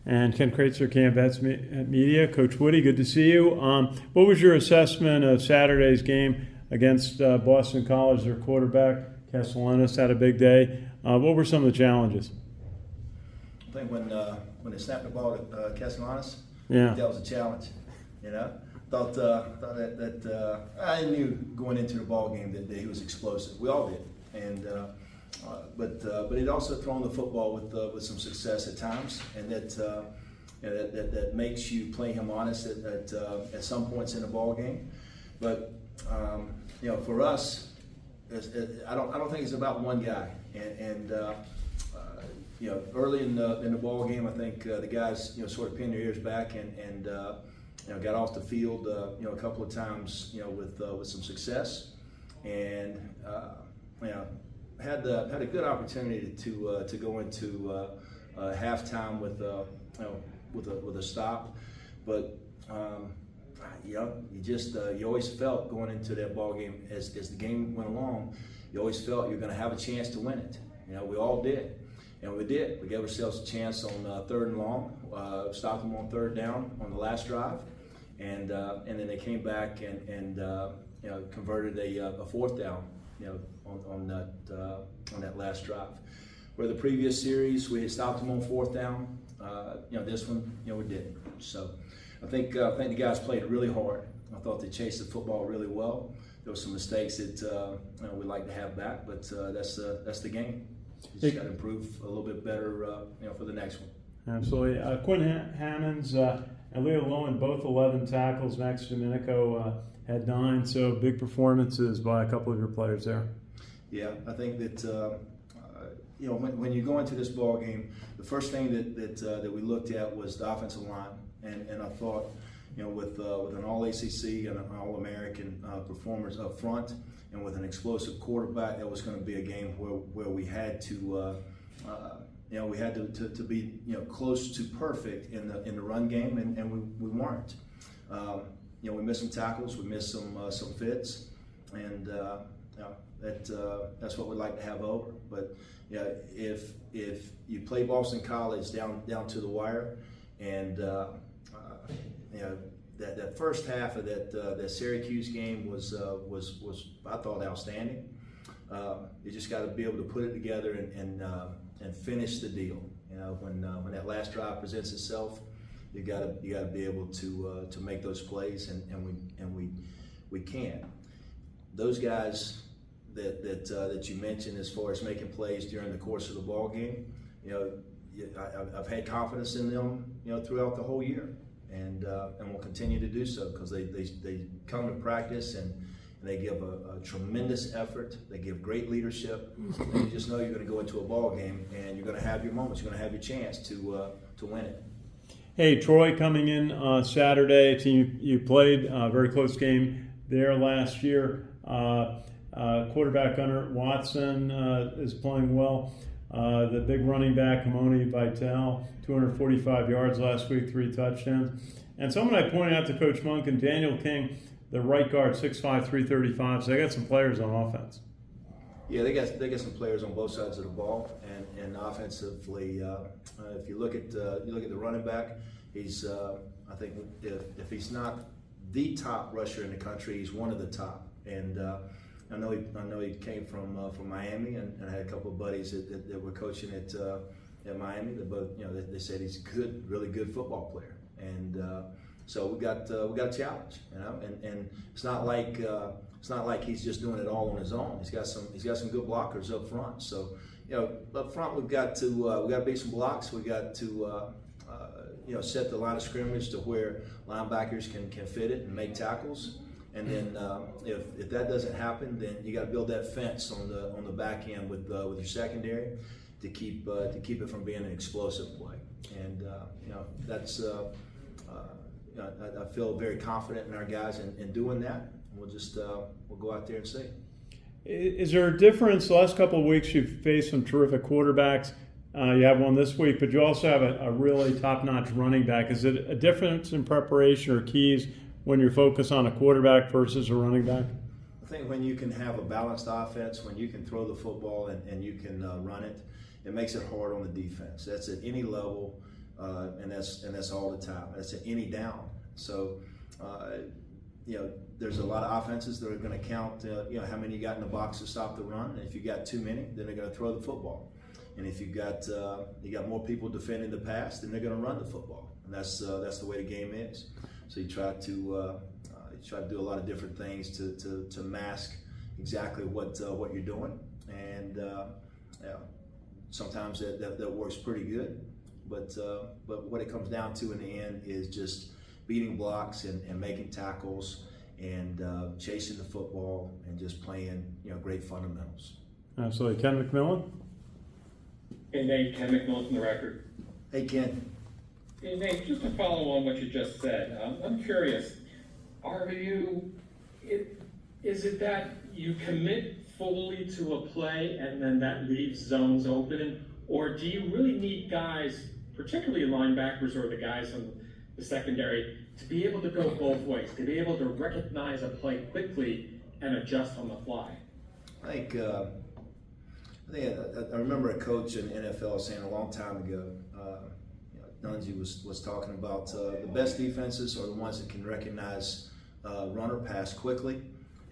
And Ken Kreitzer, Canvas Media. Coach Woody, good to see you. What was your assessment of Saturday's game against Boston College? Their quarterback, Castellanos, had a big day. What were some of the challenges? I think when they snapped the ball to Castellanos, Yeah. that was a challenge. Thought that I knew going into the ball game that he was explosive. We all did, and but he'd also thrown the football with some success at times, and that makes you play him honest at some points in the ball game. But for us, I don't think it's about one guy, and early in the ball game, I think the guys sort of pinned their ears back and got off the field a couple of times with some success, and had a good opportunity to go into halftime with a stop, but you always felt going into that ball game as the game went along, you always felt you're going to have a chance to win it. We all did. And we did. We gave ourselves a chance on third and long, stopped them on third down on the last drive, and then they came back and converted a fourth down, on that last drive. Where the previous series we had stopped them on fourth down, this one we didn't. So I think the guys played really hard. I thought they chased the football really well. There were some mistakes that we'd like to have back, but that's the game. You just got to improve a little bit better, for the next one. Absolutely. Quinn Hammonds and Leo Lowen, both 11 tackles. Max Domenico had 9. So big performances by a couple of your players there. Yeah, I think that when you go into this ball game, the first thing that we looked at was the offensive line, and I thought, with an All-ACC and an All-American performers up front, and with an explosive quarterback, that was going to be a game where we had to be close to perfect in the run game, and we weren't. We missed some tackles, we missed some fits, and that's what we'd like to have over. But if you play Boston College down to the wire, and that first half of that Syracuse game was I thought outstanding. You just got to be able to put it together and finish the deal. When that last drive presents itself, you got to be able to make those plays, and we can. Those guys that you mentioned as far as making plays during the course of the ball game, I've had confidence in them throughout the whole year. And will continue to do so because they come to practice and they give a tremendous effort. They give great leadership. And you just know you're going to go into a ball game and you're going to have your moments. You're going to have your chance to win it. Hey, Troy coming in Saturday. Team you played a very close game there last year. Quarterback Gunnar Watson is playing well. The big running back, Hamoni Vital, 245 yards last week, 3 touchdowns. And someone I pointed out to Coach Monk and Daniel King, the right guard, 6'5", 335. So they got some players on offense. Yeah, they got some players on both sides of the ball, and offensively, if you look at the running back, he's I think if he's not the top rusher in the country, he's one of the top. And I know he came from Miami, and I had a couple of buddies that were coaching at Miami. They both, they said he's a good, really good football player, and so we got a challenge, and it's not like he's just doing it all on his own. He's got some good blockers up front. So up front we've got to beat some blocks. We got to set the line of scrimmage to where linebackers can fit it and make tackles. And then if that doesn't happen, then you got to build that fence on the back end with your secondary to keep it from being an explosive play. And that's I feel very confident in our guys in doing that. We'll go out there and see. Is there a difference? The last couple of weeks you've faced some terrific quarterbacks. You have one this week, but you also have a really top-notch running back. Is it a difference in preparation or keys when you're focused on a quarterback versus a running back? I think when you can have a balanced offense, when you can throw the football and you can run it, it makes it hard on the defense. That's at any level. and that's all the time. That's at any down. So, there's a lot of offenses that are going to count, how many you got in the box to stop the run. And if you got too many, then they're going to throw the football. And if you got more people defending the pass, then they're going to run the football. And that's the way the game is. So you try to do a lot of different things to mask exactly what you're doing. And sometimes that works pretty good. But what it comes down to in the end is just beating blocks and making tackles and chasing the football and just playing great fundamentals. Absolutely. Ken McMillan? Hey Nate, Ken McMillan from The Record. Hey Ken. Hey Nate, just to follow on what you just said, I'm curious, is it that you commit fully to a play and then that leaves zones open, or do you really need guys, particularly linebackers or the guys on the secondary, to be able to go both ways, to be able to recognize a play quickly and adjust on the fly? I remember a coach in the NFL saying a long time ago, Dungy was talking about the best defenses are the ones that can recognize run or pass quickly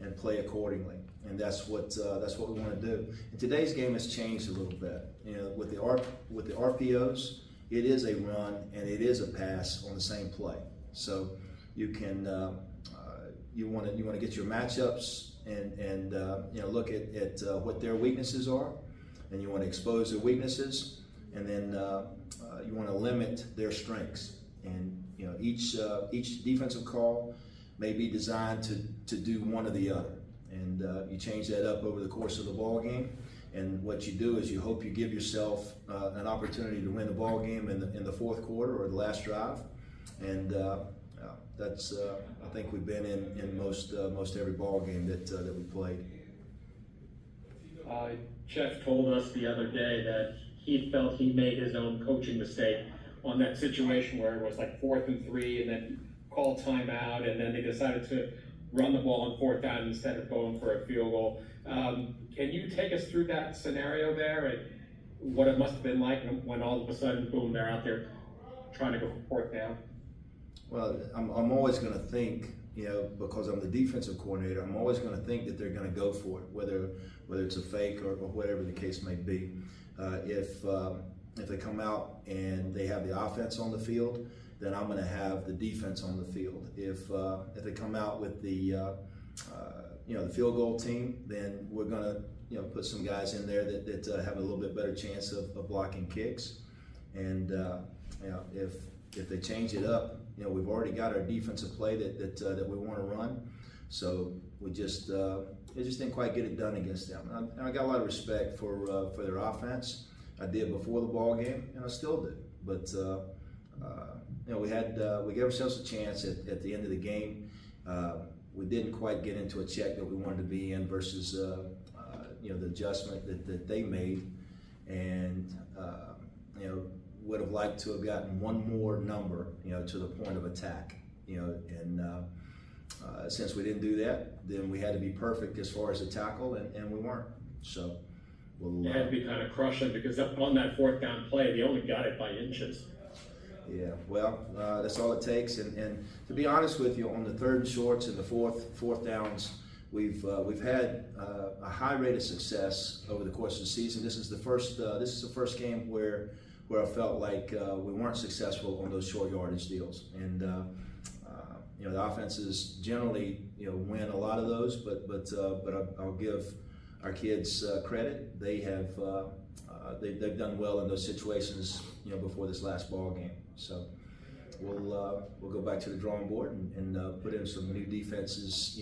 and play accordingly, and that's what we want to do. And today's game has changed a little bit. With the RPOs, it is a run and it is a pass on the same play. So you can you want to get your matchups and look at what their weaknesses are, and you want to expose their weaknesses, and then you want to limit their strengths. And each defensive call may be designed to do one or the other, and you change that up over the course of the ball game. And what you do is you hope you give yourself an opportunity to win the ball game in the fourth quarter or the last drive, and that's I think we've been in most every ball game that we played. Jeff told us the other day that he felt he made his own coaching mistake on that situation where it was like 4th and 3 and then call timeout, and then they decided to run the ball on 4th down instead of going for a field goal. Can you take us through that scenario there and what it must have been like when all of a sudden, boom, they're out there trying to go for 4th down? Well, I'm always going to think, because I'm the defensive coordinator, I'm always going to think that they're going to go for it, whether it's a fake or whatever the case may be. If they come out and they have the offense on the field, then I'm going to have the defense on the field. If they come out with the field goal team, then we're going to put some guys in there that have a little bit better chance of blocking kicks. And if they change it up, we've already got our defensive play that we want to run. So we just didn't quite get it done against them. And I got a lot of respect for their offense. I did before the ball game, and I still do. But we gave ourselves a chance at the end of the game. We didn't quite get into a check that we wanted to be in versus the adjustment that they made, and would have liked to have gotten one more number to the point of attack. And since we didn't do that, then we had to be perfect as far as the tackle, and we weren't. So it had to be kind of crushing because on that 4th down play, they only got it by inches. Yeah, well, that's all it takes. And to be honest with you, on the 3rd and shorts and the fourth downs, we've had a high rate of success over the course of the season. This is the first game where I felt like we weren't successful on those short yardage deals. And the offenses generally win a lot of those, but I'll give our kids credit. They have they've done well in those situations before this last ball game. So we'll go back to the drawing board and put in some new defenses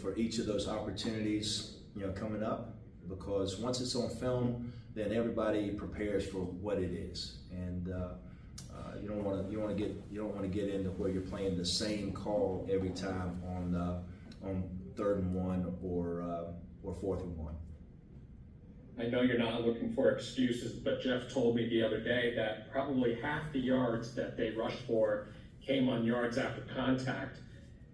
for each of those opportunities coming up, because once it's on film, then everybody prepares for what it is, and you don't want to get into where you're playing the same call every time on 3rd and 1 or 4th and 1. I know you're not looking for excuses, but Jeff told me the other day that probably half the yards that they rushed for came on yards after contact.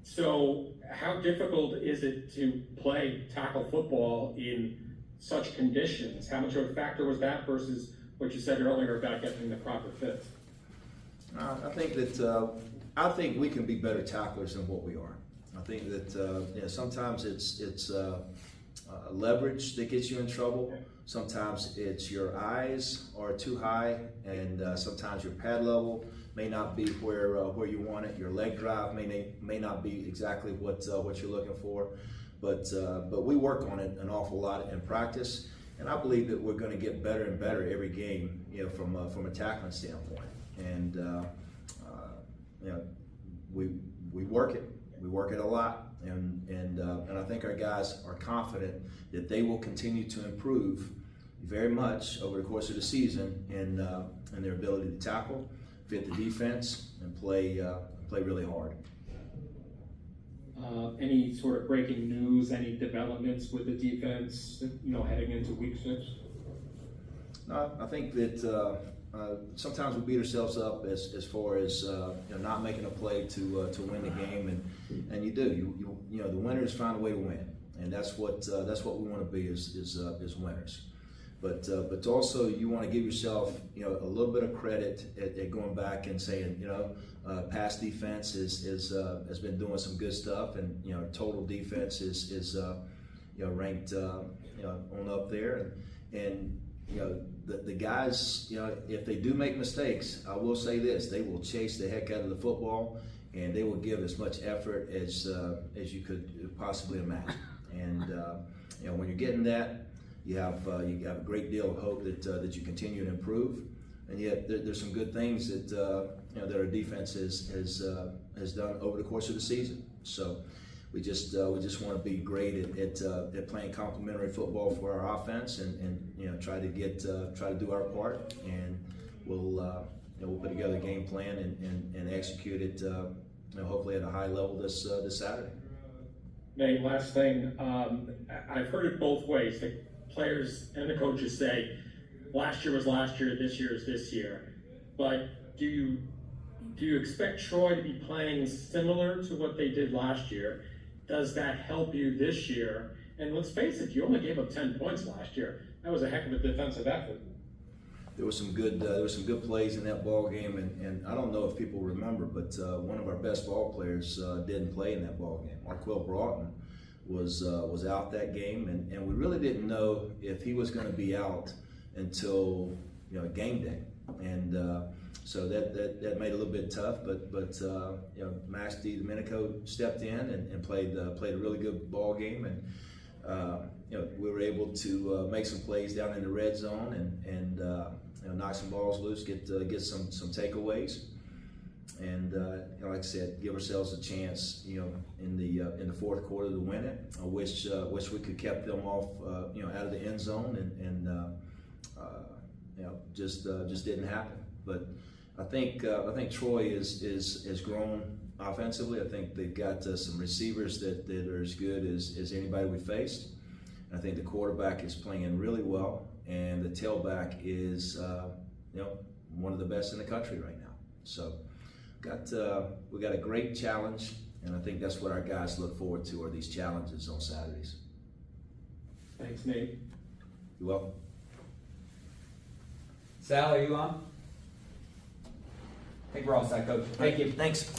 So how difficult is it to play tackle football in such conditions? How much of a factor was that versus what you said earlier about getting the proper fits? I think we can be better tacklers than what we are. I think that sometimes it's leverage that gets you in trouble. Sometimes it's your eyes are too high, and sometimes your pad level may not be where you want it. Your leg drive may not be exactly what you're looking for. But we work on it an awful lot in practice, and I believe that we're going to get better and better every game, from a tackling standpoint. And we work it. We work it a lot, and I think our guys are confident that they will continue to improve very much over the course of the season in their ability to tackle, fit the defense, and play really hard. Any sort of breaking news, any developments with the defense, heading into week 6? No, I think that sometimes we beat ourselves up as far as not making a play to win the game, and you do. The winners find a way to win, and that's what we want to be is winners. But also you want to give yourself a little bit of credit at going back and saying past defense has been doing some good stuff, and total defense is ranked on up there, and the guys, if they do make mistakes, I will say this: they will chase the heck out of the football, and they will give as much effort as you could possibly imagine. And when you're getting that, you have a great deal of hope that you continue to improve. And yet there's some good things that our defense has done over the course of the season. So we just want to be great at playing complementary football for our offense, and try to do our part, and we'll put together a game plan and execute it hopefully at a high level this Saturday. Nate, last thing, I've heard it both ways. The players and the coaches say last year was last year, this year is this year. But do you expect Troy to be playing similar to what they did last year? Does that help you this year? And let's face it, you only gave up 10 points last year. That was a heck of a defensive effort. There were some good plays in that ball game, and I don't know if people remember, but one of our best ball players didn't play in that ball game. Marquell Broughton was out that game, and we really didn't know if he was going to be out until game day, and so that made it a little bit tough. But Max DiDomenico stepped in and played a really good ball game, and we were able to make some plays down in the red zone and knock some balls loose, get some takeaways, and like I said, give ourselves a chance in the fourth quarter to win it. I wish we could kept them off out of the end zone, and just didn't happen. But I think Troy has grown offensively. I think they've got some receivers that are as good as anybody we faced. I think the quarterback is playing really well, and the tailback is, one of the best in the country right now. So, we got a great challenge, and I think that's what our guys look forward to, are these challenges on Saturdays. Thanks, Nate. You're welcome. Sal, are you on? I think we're all set, Coach. Thank you. Thanks.